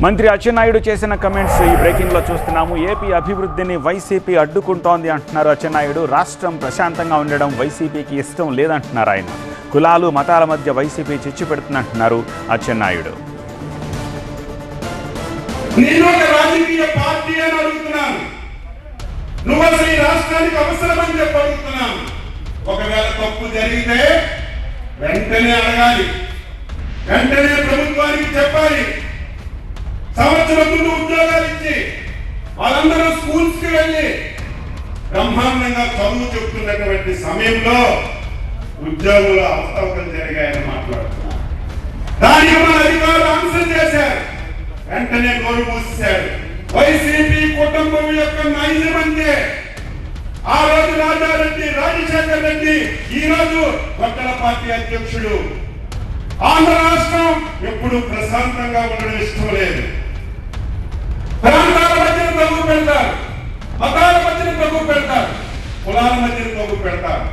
మంత్రి అచ్చెన్నాయుడు చేసిన కమెంట్స్ ఈ బ్రేకింగ్లో చూస్తున్నాము. ఏపీ అభివృద్ధిని వైసీపీ అడ్డుకుంటోంది అంటున్నారు అచ్చెన్నాయుడు. రాష్ట్రం ప్రశాంతంగా ఉండడం వైసీపీకి ఇష్టం లేదంటున్నారు ఆయన. కులాలు మతాల మధ్య వైసీపీ చిచ్చు పెడుతుందంటున్నారు అచ్చెన్నాయుడు. నేను ఒక రాజకీయ పార్టీ అని అడుగుతున్నాను. నువ్వు అసలు ఈ రాష్ట్రానికి అవసరమని చెప్పి అడుగుతున్నాను. ఒకవేళ తప్పు జరిగితే వెంటనే అడగాలి, వెంటనే ప్రభుత్వానికి చెప్పాలి. సంవత్సరం ముందు ఉద్యోగాలు ఇచ్చి వాళ్ళందరూ స్కూల్స్ కి వెళ్ళి బ్రహ్మాండంగా చదువు చెప్తున్నటువంటి సమయంలో ఉద్యోగుల అవకతవకలు జరిగాయని మాట్లాడుతున్నారు. దానికి మన అధికారులు ఆన్సర్ చేశారు, వెంటనే నోరు మూసేశారు. వైసీపీ కుటుంబం యొక్క నైజం అంటే ఆ రోజు రాజారెడ్డి, రాజశేఖర్ రెడ్డి, ఈ రోజు కొత్తల పార్టీ అధ్యక్షుడు. ఆంధ్ర రాష్ట్రం ఎప్పుడు ప్రశాంతంగా ఉండడం ఇష్టం లేదు. ప్రాంతాల మధ్యన తగ్గు పెడతారు, మతాల మధ్యన తగ్గు పెడతారు, కులాల మధ్యన తగ్గు పెడతారు.